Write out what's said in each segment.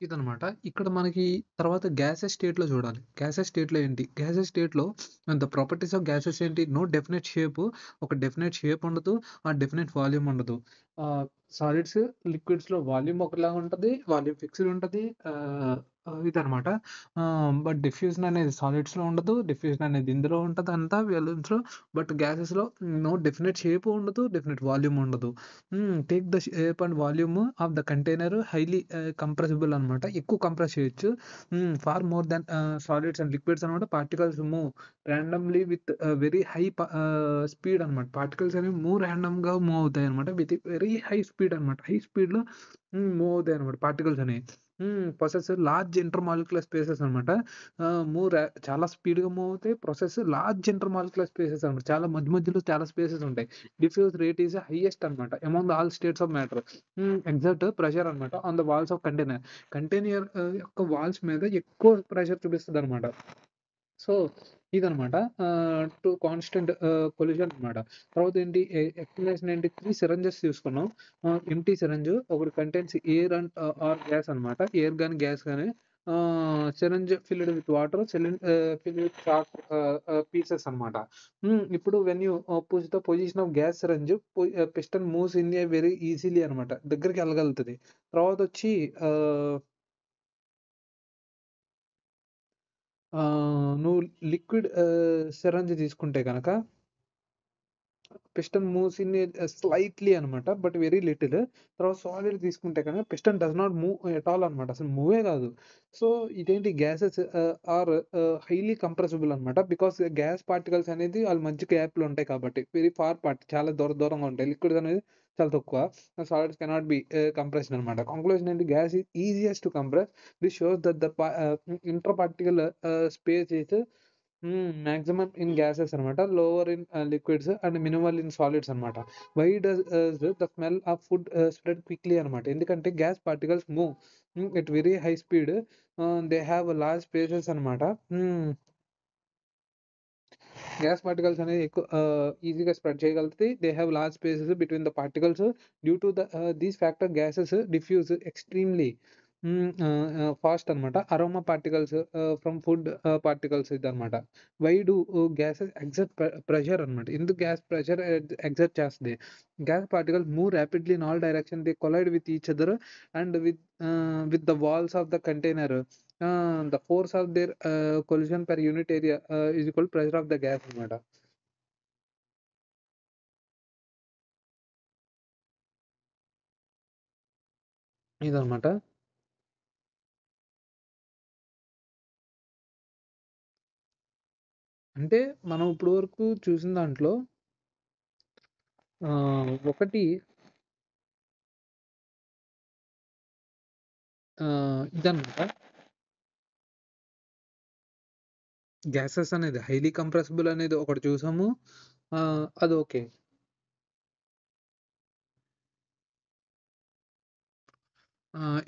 ఇదనమాట. ఇక్కడ మనకి తర్వాత గ్యాసెస్ స్టేట్‌లో చూడాలి. గ్యాసెస్ స్టేట్‌లో ఏంటి? గ్యాసెస్ స్టేట్‌లో ద ప్రాపర్టీస్ ఆఫ్ గ్యాసెస్ ఏంటి? No definite shape. ఒక డెఫినెట్ షేప్ ఉండదు. ఆ డెఫినెట్ వాల్యూమ్ ఉండదు. ఆహ్, సాలిడ్స్, లిక్విడ్స్‌లో వాల్యూమ్ ఒకలాగా ఉంటది. వాల్యూమ్ ఫిక్స్‌డ్ ఉంటది. ఇదనమాట. బట్ డిఫ్యూజన్ అనేది సాలిడ్స్‌లో ఉండదు. డిఫ్యూజన్ అనేది ఇందులో ఉంటది అంతా వాల్యూమ్స్‌లో. బట్ గ్యాసెస్‌లో నో డెఫినెట్ షేపు ఉండదు. డెఫినెట్ వాల్యూమ్ ఉండదు. Take the shape and volume of the container highly compressible అనమాట. ఎక్కువ కంప్రెస్ చేయొచ్చు. Far more than solids and liquids అనమాట. Particles move randomly with very high speed అనమాట. పార్టికల్స్ అనేవి ర్యాండమ్‌గా మూవ్ అవుతాయన్నమాట. విత్ వెరీ హై స్పీడ్ అనమాట. హై స్పీడ్‌లో మూవ్ అవుతాయన్నమాట పార్టికల్స్ అనేవి. Possess large intermolecular spaces అనమాట. చాలా స్పీడ్‌గా మూవ్ అవుతాయి. లార్జ్ ఇంటర్ మాలిక్యులర్ స్పేసెస్ అనమాట. చాలా మధ్య మధ్యలో చాలా స్పేసెస్ ఉంటాయి. డిఫ్యూజ్ రేట్ ఈస్ హైయెస్ట్ అనమాట among the all states of matter. Exert pressure అనమాట on the walls of container. Container యొక్క వాల్స్ మీద ఎక్కువ ప్రెషర్ చూపిస్తదనమాట. సో, ఇదనమాట. టు కాన్స్టెంట్ కొలిషన్ అనమాట. తర్వాతేంటి ఎక్స్‌ప్లనేషన్ ఏంటి 3 సిరంజెస్ తీసుకున్నాం. ఎంప్టీ సిరంజ్ ఒకటి contains air and or gas అనమాట. ఎయిర్ గాని, గ్యాస్ గాని syringe filled with water, filled with chalk pieces అనమాట. ఇప్పుడు when you push the position of gas syringe piston moves in a very easily అనమాట. దగ్గరికెళ్ళగలుగుతది. తర్వాతొచ్చి ఆహ్ నువ్వు లిక్విడ్ సిరంజ్ తీసుకుంటే గనక piston moves in a slightly అనమాట. But very little. తర్వాత సాలిడ్ తీసుకుంటే కనుక piston does not move at all అనమాట. అసలు మూవే కాదు. సో, ఇదేంటి గ్యాసెస్ ఆర్ హైలీ కంప్రెసిబుల్ అనమాట. బికాజ్ గ్యాస్ పార్టికల్స్ అనేది ఆళ్ళ మధ్య గ్యాప్‌లు ఉంటాయి కాబట్టి. వెరీ ఫార్ పార్ట్ చాలా దూరంగా ఉంటాయి. లిక్విడ్స్ అనేది చాలా తక్కువ. సాలిడ్స్ కెనాట్ బి కంప్రెస్డ్ అనమాట. కంక్లూజన్ ఏంటి gas is easiest to compress. This shows that the inter particle space is maximum in gases అనమాట. Lower in liquids and minimal in solids అనమాట. Why the smell of food spread quickly అనమాట. ఎందుకంటే gas particles move at very high speed. They have large spaces అనమాట. Hmm. Gas particles అనేది ఎక్కువ ఈజీగా spread చేయగలుగుతాయి. They have large spaces between the particles. Due to these factor gases diffuse extremely fast అనమాట. Aroma particles from food particles ఇదనమాట. Why do gases exert pressure అనమాట. ఎందుకు gas pressure exert చేస్తది? Gas particles move rapidly in all direction. They collide with each other and with the walls of the container. The force of their collision per unit area is equal pressure of the gas అనమాట. ఇదనమాట. అంటే మనం ఇప్పటి వరకు చూసిన దాంట్లో ఒకటి ఇదనమాట. గ్యాసెస్ అనేది హైలీ కంప్రెసిబుల్ అనేది ఒకటి చూసాము. అది okay.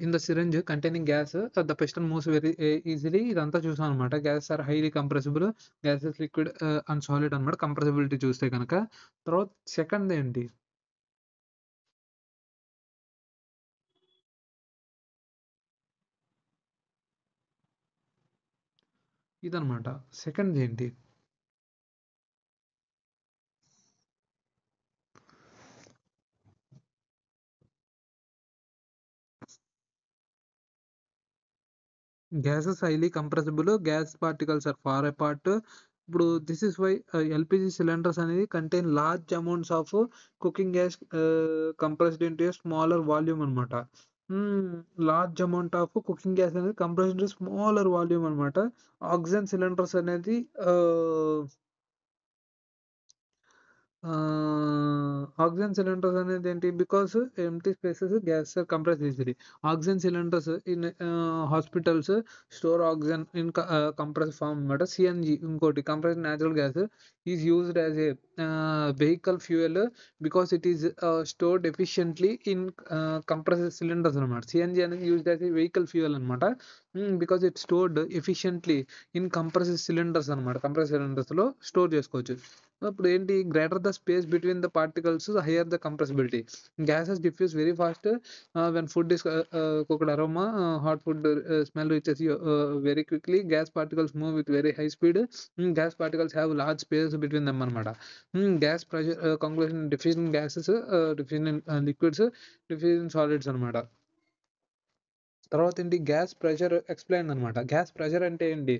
In the syringe containing gas the piston moves very easily ఇదంతా చూసాం అనమాట. Gases are highly compressible. Gases liquid and solid అనమాట. కంప్రెసిబిలిటీ చూస్తే గనక. తర్వాత సెకండ్‌దేంటి? ఇదనమాట. సెకండ్‌దేంటి? Gases highly compressible. Gas particles are far apart. ఇప్పుడు this is why LPG cylinders అనేది contain large amounts of cooking gas compressed into a smaller volume అనమాట. Hmm. Large amount of cooking gas అనేది కంప్రెస్డ్ ఇంటు స్మాలర్ వాల్యూమ్ అనమాట. Oxygen cylinders అనేది ah oxygen cylinders అనేదేంటి? Because empty spaces gas are compressed easily. Oxygen cylinders in hospitals store oxygen in compressed form అన్నమాట. CNG ఇంకోటి compressed natural gas is used as a vehicle fuel because it is stored efficiently in compressed cylinders అన్నమాట. CNG అనేది used as a vehicle fuel అన్నమాట. Because it's stored efficiently in compressed cylinders అన్నమాట. Compressed సిలిండర్స్‌లో store చేసుకోవచ్చు. అప్పుడు ఏంటి greater the space between the particles higher the compressibility. Gases diffuse very fast when food is cooked aroma hot food smell reaches you very quickly. Gas particles move with very high speed. Gas particles have large space between them అనమాట. Gas pressure conclusion diffusion gases, diffusion liquids, diffusion solids అనమాట. తర్వాత ఏంటి gas pressure explain అనమాట. Gas pressure అంటే ఏంటి?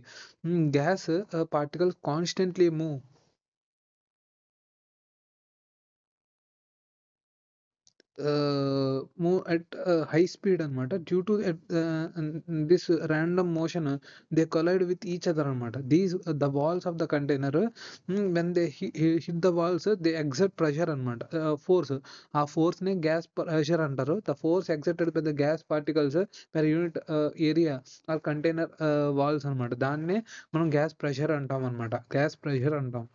Gas particles constantly move move at high speed అనమాట. Due to this random motion they collide with each other అనమాట. These the walls of the container when they hit the walls they exert pressure అనమాట. Force. ఆ ఫోర్స్‌ని gas pressure అంటారు. The force exerted by the gas particles per unit area or container walls అనమాట. దాన్నే మనం gas pressure అంటాం అనమాట. Gas pressure అంటాం.